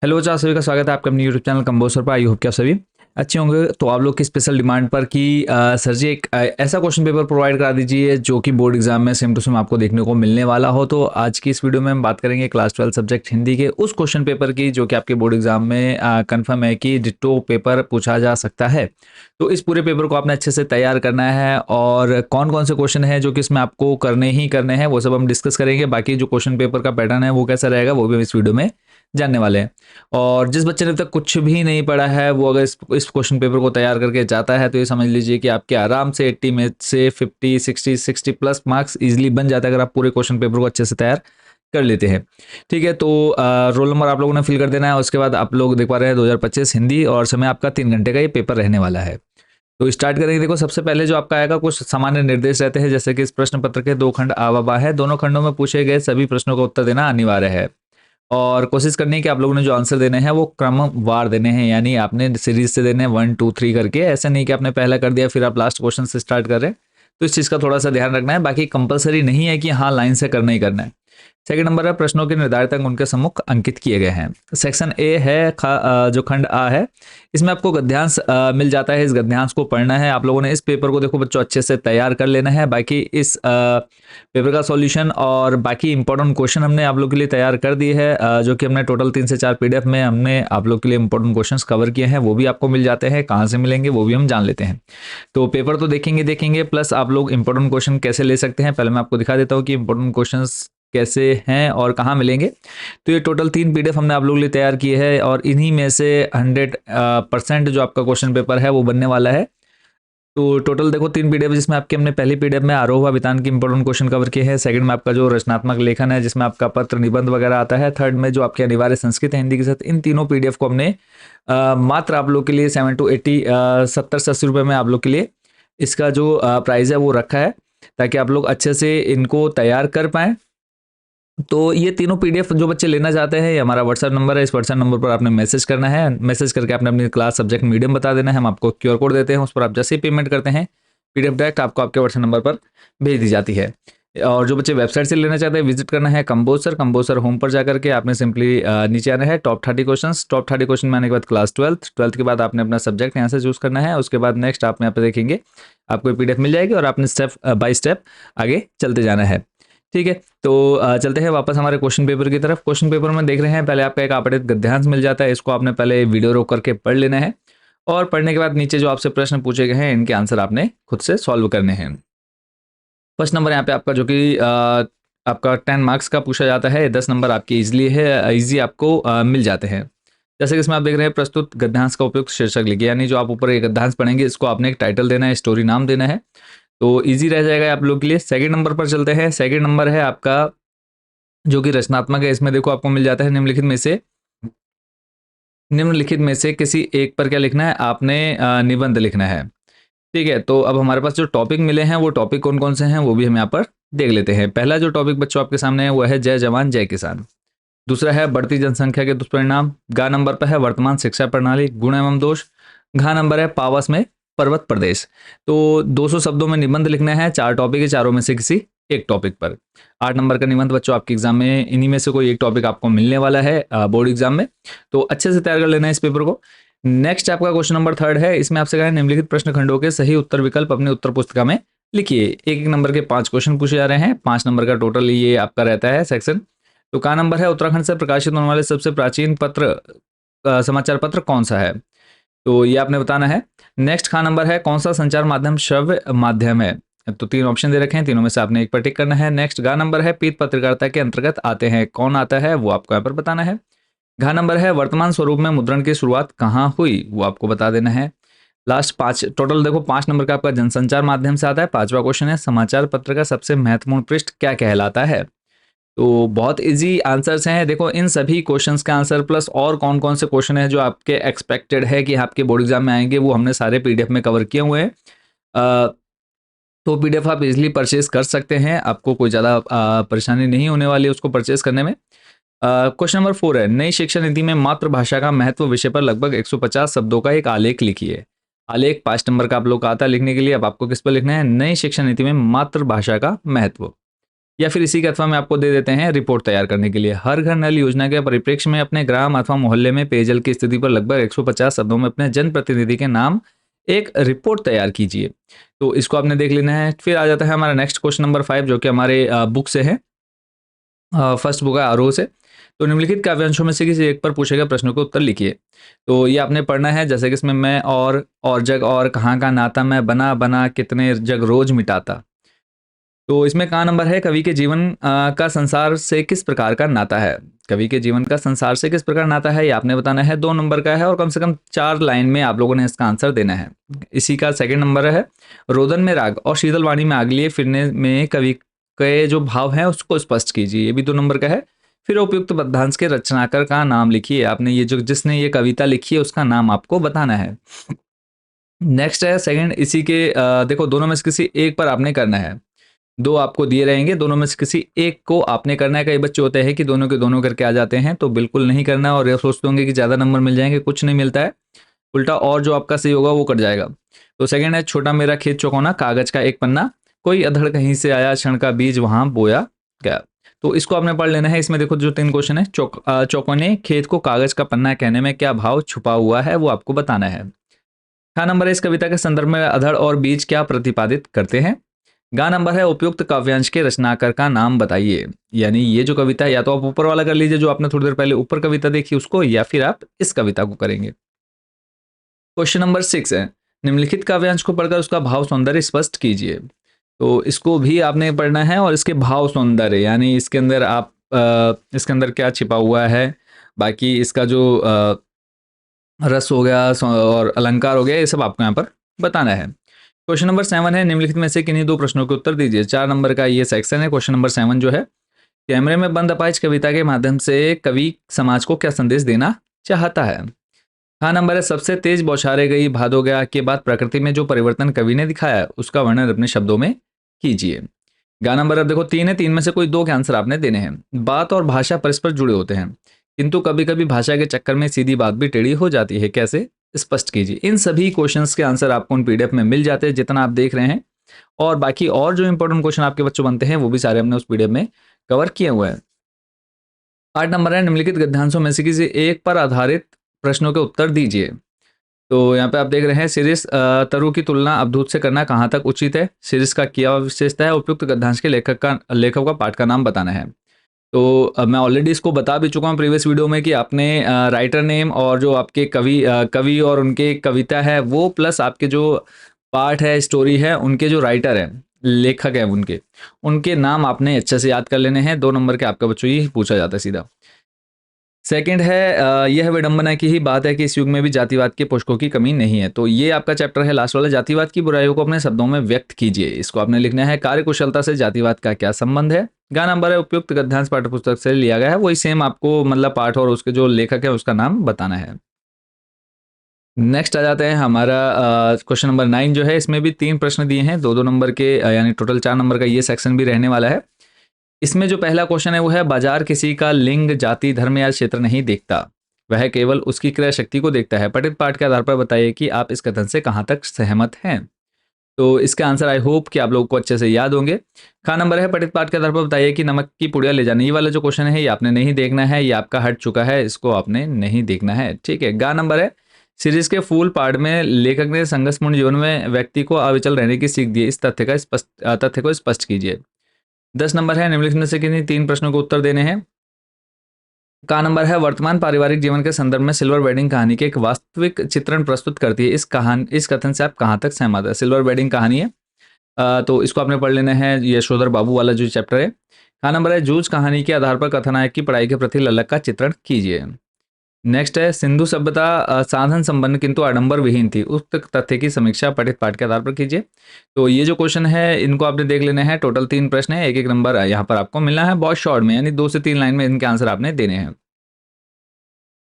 Hello चार सभी का स्वागत है आपका अपने यूट्यूब चैनल कंबोसर पर। आई होप कि आप सभी अच्छे होंगे। तो आप लोग की स्पेशल डिमांड पर कि सर जी एक ऐसा क्वेश्चन पेपर प्रोवाइड करा दीजिए जो कि बोर्ड एग्जाम में सेम टू सेम आपको देखने को मिलने वाला हो। तो आज की इस वीडियो में हम बात करेंगे क्लास 12 सब्जेक्ट हिंदी के उस क्वेश्चन पेपर की जो कि आपके बोर्ड एग्जाम में कंफर्म है कि डिट्टो पेपर पूछा जा सकता है। तो इस पूरे पेपर को आपने अच्छे से तैयार करना है और कौन कौन से क्वेश्चन है जो कि इसमें आपको करने ही करने हैं वो सब हम डिस्कस करेंगे। बाकी जो क्वेश्चन पेपर का पैटर्न है वो कैसा रहेगा वो भी हम इस वीडियो में जानने वाले हैं। और जिस बच्चे ने अब तक कुछ भी नहीं पढ़ा है वो अगर इस क्वेश्चन पेपर को तैयार करके जाता है तो ये समझ लीजिए कि आपके आराम से 80 में से 50 60 प्लस मार्क्स इजीली बन जाता है अगर आप पूरे क्वेश्चन पेपर को अच्छे से तैयार कर लेते हैं। ठीक है, तो रोल नंबर आप लोगों ने फिल कर देना है। उसके बाद आप लोग देख पा रहे हैं 2025 हिंदी और समय आपका 3 घंटे का ये पेपर रहने वाला है। तो स्टार्ट करेंगे। देखो सबसे पहले जो आपका आएगा कुछ सामान्य निर्देश रहते हैं, जैसे कि इस प्रश्न पत्र के 2 खंड आवाबा है। दोनों खंडों में पूछे गए सभी प्रश्नों का उत्तर देना अनिवार्य है और कोशिश करनी है कि आप लोगों ने जो आंसर देने हैं वो क्रमवार देने हैं, यानी आपने सीरीज से देने हैं 1 2 3 करके। ऐसा नहीं कि आपने पहला कर दिया फिर आप लास्ट क्वेश्चन से स्टार्ट कर रहे हैं। तो इस चीज़ का थोड़ा सा ध्यान रखना है। बाकी कंपलसरी नहीं है कि हाँ लाइन से करना ही करना है। सेकंड नंबर है प्रश्नों के निर्धारित अंक उनके सम्मुख अंकित किए गए हैं। सेक्शन ए है जो खंड आ है इसमें आपको गद्यांश मिल जाता है। इस गद्यांश को पढ़ना है। आप लोगों ने इस पेपर को देखो बच्चों अच्छे से तैयार कर लेना है। बाकी इस पेपर का सॉल्यूशन और बाकी इंपॉर्टेंट क्वेश्चन हमने आप लोग के लिए तैयार कर दिए है, जो कि हमने टोटल 3 से 4 पीडीएफ में हमने आप लोग के लिए इंपॉर्टेंट क्वेश्चंस कवर किए हैं। वो भी आपको मिल जाते हैं। कहाँ से मिलेंगे वो भी हम जान लेते हैं। तो पेपर तो देखेंगे प्लस आप लोग इंपॉर्टेंट क्वेश्चन कैसे ले सकते हैं पहले मैं आपको दिखा देता हूँ कि इंपॉर्टेंट क्वेश्चंस कैसे हैं और कहाँ मिलेंगे। तो ये टोटल 3 पीडीएफ हमने आप लोगों के लिए तैयार किए हैं और इन्हीं में से 100% जो आपका क्वेश्चन पेपर है वो बनने वाला है। तो टोटल देखो 3 पीडीएफ जिसमें आपके हमने पहली पीडीएफ में आरोह वितान की इंपॉर्टेंट क्वेश्चन कवर किए हैं। सेकंड में आपका जो रचनात्मक लेखन है जिसमें आपका पत्र निबंध वगैरह आता है। थर्ड में जो आपके अनिवार्य संस्कृत है हिंदी के साथ। इन तीनों पीडीएफ को हमने मात्र आप लोग के लिए 7 to 80 70 से 80 रुपये में आप लोग के लिए इसका जो प्राइस है वो रखा है ताकि आप लोग अच्छे से इनको तैयार कर पाएँ। तो ये तीनों पीडीएफ जो बच्चे लेना चाहते हैं ये हमारा व्हाट्सएप नंबर है। इस व्हाट्सएप नंबर पर आपने मैसेज करना है। मैसेज करके आपने अपनी क्लास सब्जेक्ट मीडियम बता देना है। हम आपको क्यूआर कोड देते हैं, उस पर आप जैसे ही पेमेंट करते हैं पीडीएफ डायरेक्ट आपको आपके व्हाट्सएप नंबर पर भेज दी जाती है। और जो बच्चे वेबसाइट से लेना चाहते हैं विजिट करना है कंबोसर होम पर जाकर के आपने सिंपली नीचे आना है। टॉप 30 क्वेश्चन में आने के बाद क्लास 12 के बाद आपने अपना सब्जेक्ट यहाँ से चूज करना है। उसके बाद नेक्स्ट आप यहाँ पे देखेंगे आपको पीडीएफ मिल जाएगी और आपने स्टेप बाय स्टेप आगे चलते जाना है। ठीक है, तो चलते हैं वापस हमारे क्वेश्चन पेपर की तरफ। क्वेश्चन पेपर में देख रहे हैं पहले आपका एक आपतित गद्यांश मिल जाता है। इसको आपने पहले वीडियो रोक करके पढ़ लेना है और पढ़ने के बाद नीचे जो आपसे प्रश्न पूछे गए हैं इनके आंसर आपने खुद से सॉल्व करने हैं। फर्स्ट नंबर यहाँ पे आपका जो कि आपका 10 मार्क्स का पूछा जाता है। 10 नंबर आपके ईजी आपको मिल जाते हैं। जैसे कि इसमें आप देख रहे हैं प्रस्तुत गद्यांश का उपयुक्त शीर्षक लिखिए, यानी जो आप ऊपर एक गद्यांश पढ़ेंगे इसको आपने एक टाइटल देना है, स्टोरी नाम देना है। तो इजी रह जाएगा आप लोग के लिए। सेकंड नंबर पर चलते हैं। सेकंड नंबर है आपका जो कि रचनात्मक है। इसमें देखो आपको मिल जाता है निम्नलिखित में से किसी एक पर क्या लिखना है, आपने निबंध लिखना है। ठीक है, तो अब हमारे पास जो टॉपिक मिले हैं वो टॉपिक कौन कौन से हैं वो भी हम यहाँ पर देख लेते हैं। पहला जो टॉपिक बच्चों आपके सामने है वो है जय जवान जय किसान। दूसरा है बढ़ती जनसंख्या के दुष्परिणाम। गा नंबर पर है वर्तमान शिक्षा प्रणाली गुण एवं दोष। घा नंबर है पावस में पर्वत प्रदेश। तो 200 शब्दों में निबंध लिखना है। 4 टॉपिक है, चारों में से किसी एक टॉपिक पर। 8 नंबर का निबंध बच्चों आपके एग्जाम में इन्हीं में से कोई एक टॉपिक आपको मिलने वाला है बोर्ड एग्जाम में। तो अच्छे से तैयार कर लेना है इस पेपर को। नेक्स्ट आपका क्वेश्चन नंबर 3 है। इसमें आपसे कहा है निम्नलिखित प्रश्न खंडों के सही उत्तर विकल्प अपनी उत्तर पुस्तिका में लिखिए। एक एक नंबर के 5 क्वेश्चन पूछे जा रहे हैं। 5 नंबर का टोटल ये आपका रहता है सेक्शन। तो का नंबर है उत्तराखंड से प्रकाशित होने वाले सबसे प्राचीन समाचार पत्र कौन सा है, तो ये आपने बताना है। नेक्स्ट का नंबर है कौन सा संचार माध्यम श्रव्य माध्यम है। तो 3 ऑप्शन दे रखे हैं, तीनों में से आपने एक पर टिक करना है। नेक्स्ट गा नंबर है पीत पत्रकारिता के अंतर्गत आते हैं, कौन आता है वो आपको यहाँ पर बताना है। घा नंबर है वर्तमान स्वरूप में मुद्रण की शुरुआत कहाँ हुई, वो आपको बता देना है। लास्ट 5 टोटल देखो 5 नंबर का आपका जनसंचार माध्यम से आता है। 5वां क्वेश्चन है समाचार पत्र का सबसे महत्वपूर्ण पृष्ठ क्या कहलाता है। तो बहुत इजी आंसर्स हैं। देखो इन सभी क्वेश्चंस का आंसर प्लस और कौन कौन से क्वेश्चन है जो आपके एक्सपेक्टेड है कि आपके बोर्ड एग्जाम में आएंगे वो हमने सारे पीडीएफ में कवर किए हुए हैं। तो पीडीएफ आप इजीली परचेज कर सकते हैं, आपको कोई ज़्यादा परेशानी नहीं होने वाली है उसको परचेज करने में। क्वेश्चन नंबर 4 है नई शिक्षा नीति में मातृभाषा का महत्व विषय पर लगभग 150 शब्दों का एक आलेख लिखिए। आलेख 5 नंबर का आप लोग का आता है लिखने के लिए। अब आपको किस पर लिखना है, नई शिक्षा नीति में मातृभाषा का महत्व। या फिर इसी के अथवा में आपको दे देते हैं रिपोर्ट तैयार करने के लिए। हर घर नल योजना के परिप्रेक्ष्य में अपने ग्राम अथवा मोहल्ले में पेयजल की स्थिति पर लगभग 150 शब्दों में अपने जनप्रतिनिधि के नाम एक रिपोर्ट तैयार कीजिए। तो इसको आपने देख लेना है। फिर आ जाता है हमारा नेक्स्ट क्वेश्चन नंबर 5, जो कि हमारे बुक से है, फर्स्ट बुक है आरोह से। तो निम्नलिखित काव्यांशों में से किसी एक पर पूछे गए प्रश्नों के उत्तर लिखिए। तो ये आपने पढ़ना है, जैसे कि इसमें मैं और जग और कहाँ का नाता, मैं बना बना कितने जग रोज मिटाता। तो इसमें कहाँ नंबर है, कवि के जीवन का संसार से किस प्रकार का नाता है। कवि के जीवन का संसार से किस प्रकार नाता है, ये आपने बताना है। 2 नंबर का है और कम से कम 4 लाइन में आप लोगों ने इसका आंसर देना है। इसी का सेकंड नंबर है, रोदन में राग और शीतल वाणी में आग लिए फिरने में कवि के जो भाव है उसको स्पष्ट कीजिए, ये भी 2 नंबर का है। फिर उपयुक्त पद्यांश के रचनाकार का नाम लिखिए। आपने ये जो जिसने ये कविता लिखी है उसका नाम आपको बताना है। नेक्स्ट है सेकंड, इसी के देखो दोनों में से किसी एक पर आपने करना है। 2 आपको दिए रहेंगे, दोनों में से किसी एक को आपने करना है। कई बच्चे होते हैं कि दोनों के दोनों करके आ जाते हैं, तो बिल्कुल नहीं करना और ये सोचते होंगे कि ज़्यादा नंबर मिल जाएंगे, कुछ नहीं मिलता है। उल्टा और जो आपका सही होगा वो कट जाएगा। तो सेकंड है, छोटा मेरा खेत चौकोना, कागज का एक पन्ना, कोई अधड़ कहीं से आया, क्षण का बीज वहां बोया गया। तो इसको आपने पढ़ लेना है। इसमें देखो जो 3 क्वेश्चन है, चौकोने खेत को कागज का पन्ना कहने में क्या भाव छुपा हुआ है वो आपको बताना है। हाँ नंबर है, इस कविता के संदर्भ में अधड़ और बीज क्या प्रतिपादित करते हैं। गा नंबर है, उपयुक्त काव्यांश के रचनाकार का नाम बताइए। यानी ये जो कविता है, या तो आप ऊपर वाला कर लीजिए जो आपने थोड़ी देर पहले ऊपर कविता देखी उसको, या फिर आप इस कविता को करेंगे। क्वेश्चन नंबर 6 है, निम्नलिखित काव्यांश को पढ़कर उसका भाव सौंदर्य स्पष्ट कीजिए। तो इसको भी आपने पढ़ना है और इसके भाव सौंदर्य, यानी इसके अंदर आप इसके अंदर क्या छिपा हुआ है, बाकी इसका जो रस हो गया और अलंकार हो गया, ये सब आपको यहाँ पर बताना है। क्वेश्चन नंबर 7 है, निम्नलिखित में से किन्हीं 2 प्रश्नों के उत्तर दीजिए। 4 नंबर का ये सेक्शन है। क्वेश्चन नंबर 7 जो है, कैमरे में बंद अपाहिज कविता के माध्यम से कवि समाज को क्या संदेश देना चाहता है। हाँ नंबर है, सबसे तेज बौछारे गई भादो गया के बाद प्रकृति में जो परिवर्तन कवि ने दिखाया उसका वर्णन अपने शब्दों में कीजिए। गा नंबर अब देखो 3 है, 3 में से कोई 2 के आंसर आपने देने हैं। बात और भाषा परस्पर जुड़े होते हैं, किंतु कभी कभी भाषा के चक्कर में सीधी बात भी टेढ़ी हो जाती है, कैसे, स्पष्ट कीजिए। इन सभी क्वेश्चंस के आंसर आपको उन पीडीएफ में मिल जाते हैं जितना आप देख रहे हैं, और बाकी और जो इंपॉर्टेंट क्वेश्चन आपके बच्चों बनते हैं वो भी सारे हमने उस पीडीएफ में कवर किए हुए हैं। 8 नंबर है, निम्नलिखित गद्यांशों में से किसी एक पर आधारित प्रश्नों के उत्तर दीजिए। तो यहाँ पे आप देख रहे हैं, शिरीष तरु की तुलना अवधूत से करना कहाँ तक उचित है। शिरीष का क्या विशेषता है। उपयुक्त गद्यांश के लेखक का पाठ का नाम बताना है। तो मैं ऑलरेडी इसको बता भी चुका हूँ प्रीवियस वीडियो में कि आपने राइटर नेम और जो आपके कवि और उनके कविता है वो, प्लस आपके जो पार्ट है, स्टोरी है, उनके जो राइटर हैं, लेखक हैं, उनके नाम आपने अच्छे से याद कर लेने हैं। 2 नंबर के आपका बच्चों ये पूछा जाता है सीधा। सेकंड है, यह विडंबना की ही बात है कि इस युग में भी जातिवाद के पोषकों की कमी नहीं है। तो ये आपका चैप्टर है लास्ट वाला, जातिवाद की बुराइयों को अपने शब्दों में व्यक्त कीजिए। इसको आपने लिखना है, कार्यकुशलता से जातिवाद का क्या संबंध है। गा नंबर है, उपयुक्त गद्यांश पाठ्यपुस्तक से लिया गया है, वही सेम आपको मतलब पाठ और उसके जो लेखक है उसका नाम बताना है। नेक्स्ट आ जाते हैं हमारा क्वेश्चन नंबर 9 जो है, इसमें भी 3 प्रश्न दिए हैं, 2-2 नंबर के, यानी टोटल 4 नंबर का ये सेक्शन भी रहने वाला है। इसमें जो पहला क्वेश्चन है वो है, बाजार किसी का लिंग, जाति, धर्म या क्षेत्र नहीं देखता, वह केवल उसकी क्रय शक्ति को देखता है। पठित पाठ के आधार पर बताइए कि आप इस कथन से कहाँ तक सहमत हैं। तो इसका आंसर आई होप कि आप लोगों को अच्छे से याद होंगे। खा नंबर है, पठित पाठ के आधार पर बताइए कि नमक की पुड़िया ले जाने, ये वाला जो क्वेश्चन है ये आपने नहीं देखना है, ये आपका हट चुका है, इसको आपने नहीं देखना है, ठीक है। गा नंबर है, सीरीज के फूल पाठ में लेखक ने संघर्षपूर्ण जीवन में व्यक्ति को अविचल रहने की सीख दी, इस तथ्य को स्पष्ट कीजिए। 10 नंबर है, निम्नलिखित में से किन्हीं 3 प्रश्नों को उत्तर देने हैं। का नंबर है, वर्तमान पारिवारिक जीवन के संदर्भ में सिल्वर वेडिंग कहानी के एक वास्तविक चित्रण प्रस्तुत करती है, इस कथन से आप कहाँ तक सहमत है। सिल्वर वेडिंग कहानी है, तो इसको आपने पढ़ लेना है, यशोधर बाबू वाला जो चैप्टर है। का नंबर है, जूझ कहानी के आधार पर कथानायक की पढ़ाई के प्रति ललक का चित्रण कीजिए। नेक्स्ट है, सिंधु सभ्यता साधन संपन्न किंतु आडंबर विहीन थी, उक्त तथ्य की समीक्षा पठित पाठ के आधार पर कीजिए। तो ये जो क्वेश्चन है इनको आपने देख लेना है, टोटल 3 प्रश्न है, एक नंबर यहाँ पर आपको मिलना है बहुत शॉर्ट में, यानी 2 से 3 लाइन में इनके आंसर आपने देने हैं।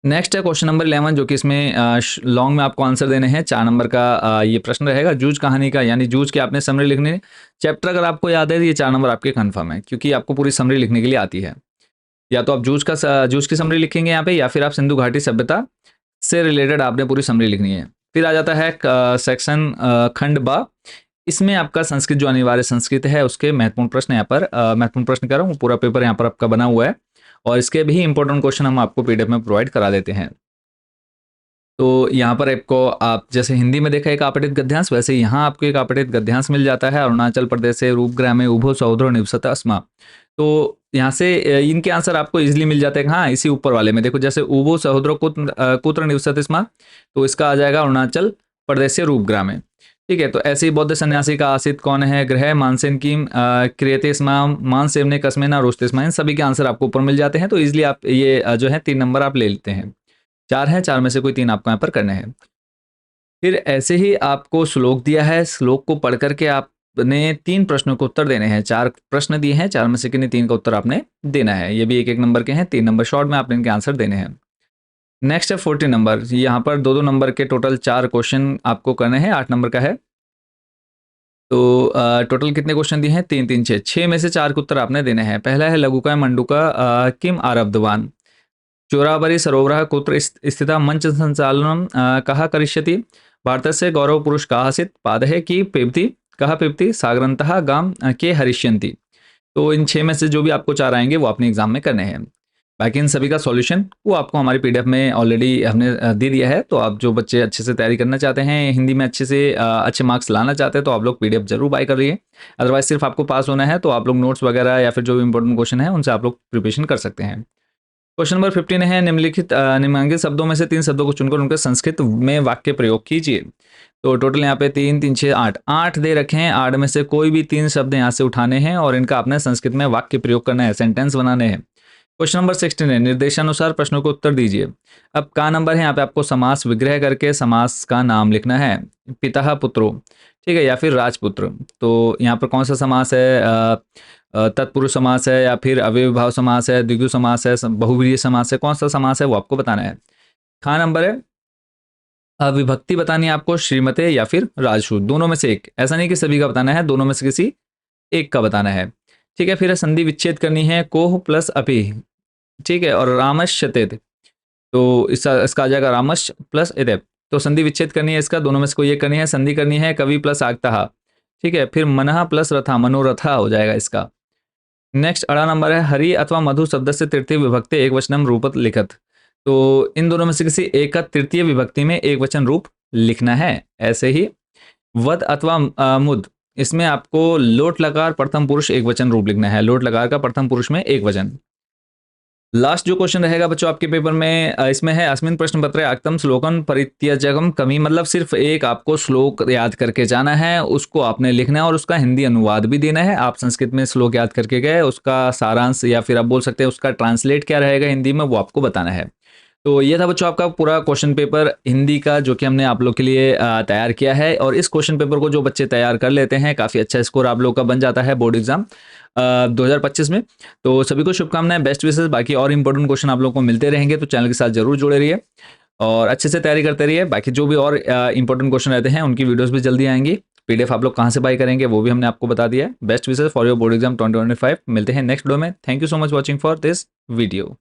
नेक्स्ट है क्वेश्चन नंबर 11, जो कि इसमें लॉन्ग में आपको आंसर देने हैं। 4 नंबर का ये प्रश्न रहेगा, जूझ कहानी का, यानी जूझ की आपने समरी लिखनी है। चैप्टर अगर आपको याद है तो ये 4 नंबर आपके कन्फर्म है, क्योंकि आपको पूरी समरी लिखने के लिए आती है। या तो आप जूझ की समरी लिखेंगे यहाँ पे, या फिर आप सिंधु घाटी सभ्यता से रिलेटेड आपने पूरी समरी लिखनी है। फिर आ जाता है सेक्शन खंड बा, इसमें आपका संस्कृत जो अनिवार्य संस्कृत है उसके महत्वपूर्ण प्रश्न यहाँ पर महत्वपूर्ण प्रश्न कह रहा हूँ, पूरा पेपर यहाँ पर आपका बना हुआ है और इसके भी इंपॉर्टेंट क्वेश्चन हम आपको पीडीएफ में प्रोवाइड करा देते हैं। तो यहाँ पर आपको आप जैसे हिंदी में देखा एक आपतित गद्यांश, वैसे यहाँ आपको एक आपतित गद्यांश मिल जाता है। अरुणाचल प्रदेश से रूपग्राम में उभो सहोदरो निवसत अस्मा। तो यहाँ से इनके आंसर आपको इजीली मिल जाते हैं। हाँ, इसी ऊपर वाले में देखो, जैसे उभो सहोदरो कुत्र निवसत स्मा, तो इसका आ जाएगा अरुणाचल प्रदेश से रूपग्राम में। ठीक है, तो ऐसे ही बौद्ध सन्यासी का आसित कौन है, ग्रह मानसेन की क्रियते स्मा मान सेवने कस्मेना रोस्ते स्मा, इन सभी के आंसर आपको ऊपर मिल जाते हैं। तो इजीली आप ये जो है 3 नंबर आप ले लेते हैं। 4 हैं, 4 में से कोई 3 आपको यहाँ पर करने हैं। फिर ऐसे ही आपको श्लोक दिया है, श्लोक को पढ़ करके आपने 3 प्रश्नों को उत्तर देने हैं। 4 प्रश्न दिए हैं, 4 में से किन्हीं 3 का उत्तर आपने देना है। ये भी 1-1 नंबर के हैं, 3 नंबर शॉर्ट में आपने इनके आंसर देने हैं। नेक्स्ट है 40 नंबर, यहाँ पर 2-2 नंबर के टोटल 4 क्वेश्चन आपको करने हैं, 8 नंबर का है। तो टोटल कितने क्वेश्चन दिए हैं, 3-3 6, 6 में से 4 के उत्तर आपने देने हैं। पहला है लघुका मंडूका किम आरब्धवान, चोरावरी सरोवरः कुत्र स्थिता मंच संचालनम कः करिष्यति, भारतस्य गौरव पुरुष कः आसीत्, पादः की पिबति कः पिबति, सागरन्तः गाम के हरिष्यन्ति। तो इन 6 में से जो भी आपको 4 आएंगे वो अपने एग्जाम में करने हैं। बाकी इन सभी का सॉल्यूशन वो आपको हमारी पीडीएफ में ऑलरेडी हमने दे दिया है। तो आप जो बच्चे अच्छे से तैयारी करना चाहते हैं, हिंदी में अच्छे से अच्छे मार्क्स लाना चाहते हैं, तो आप लोग पीडीएफ जरूर बाय कर रही है। अदरवाइज सिर्फ आपको पास होना है तो आप लोग नोट्स वगैरह या फिर जो भी इंपॉर्टेंट क्वेश्चन है उनसे आप लोग प्रिपरेशन कर सकते हैं। क्वेश्चन नंबर 15 है, निम्नलिखित निम्नांकित शब्दों में से 3 शब्दों को चुनकर उनके संस्कृत में वाक्य प्रयोग कीजिए। तो टोटल यहाँ पे 3 3 6 8 दे रखे हैं। 8 में से कोई भी 3 शब्द यहाँ से उठाने हैं और इनका अपने संस्कृत में वाक्य प्रयोग करना है, सेंटेंस बनाने हैं। क्वेश्चन नंबर 16 है, निर्देशानुसार प्रश्नों को उत्तर दीजिए। अब का नंबर है, यहाँ पे आपको समास विग्रह करके समास का नाम लिखना है। पिता पुत्रो, ठीक है, या फिर राजपुत्र। तो यहाँ पर कौन सा समास है, तत्पुरुष समास है या फिर अव्ययभाव समास है, द्विगु समास है, बहुव्रीहि समास है, कौन सा समास है वो आपको बताना है। खा नंबर है, विभक्ति बतानी है आपको, श्रीमते या फिर राजसू, दोनों में से एक। ऐसा नहीं कि सभी का बताना है, दोनों में से किसी एक का बताना है। ठीक है, फिर संधि विच्छेद करनी है, कोह प्लस अपि, ठीक है, और रामश्यतेत, तो इसका आ जाएगा रामश प्लस एदेप। तो संधि विच्छेद करनी है इसका, दोनों में से कोई एक करनी है। संधि करनी है कवि प्लस आगता, ठीक है, फिर मनहा प्लस रथा, मनोरथा हो जाएगा इसका। नेक्स्ट 18 नंबर है, हरि अथवा मधु शब्द से तृतीय विभक्ति एक वचनम रूपत लिखत। तो इन दोनों में से किसी एक का तृतीय विभक्ति में एक वचन रूप लिखना है। ऐसे ही वद अथवा मुद, इसमें आपको लोट लकार प्रथम पुरुष एक वचन रूप लिखना है। लोट लकार का प्रथम पुरुष में एक वचन। लास्ट जो क्वेश्चन रहेगा बच्चों आपके पेपर में, इसमें है अस्मिन प्रश्न पत्र आक्तम श्लोकन परित्यजकम कमी, मतलब सिर्फ एक आपको श्लोक याद करके जाना है, उसको आपने लिखना है और उसका हिंदी अनुवाद भी देना है। आप संस्कृत में श्लोक याद करके गए, उसका सारांश या फिर आप बोल सकते हैं उसका ट्रांसलेट क्या रहेगा हिंदी में, वो आपको बताना है। तो ये था बच्चों आपका पूरा क्वेश्चन पेपर हिंदी का, जो कि हमने आप लोग के लिए तैयार किया है। और इस क्वेश्चन पेपर को जो बच्चे तैयार कर लेते हैं, काफ़ी अच्छा स्कोर आप लोग का बन जाता है बोर्ड एग्जाम 2025 में। तो सभी को शुभकामनाएं, बेस्ट विशेष। बाकी और इंपॉर्टेंट क्वेश्चन आप लोग को मिलते रहेंगे, तो चैनल के साथ जरूर जुड़े रहिए और अच्छे से तैयारी करते रहिए। बाकी जो भी और इंपॉर्टेंट क्वेश्चन रहते हैं उनकी वीडियोस भी जल्दी आएंगी। पीडीएफ आप लोग कहाँ से बाय करेंगे वो भी हमने आपको बता दिया है। Best wishes for your board exam 2025। मिलते हैं नेक्स्ट वीडियो में। Thank you so much watching for this video.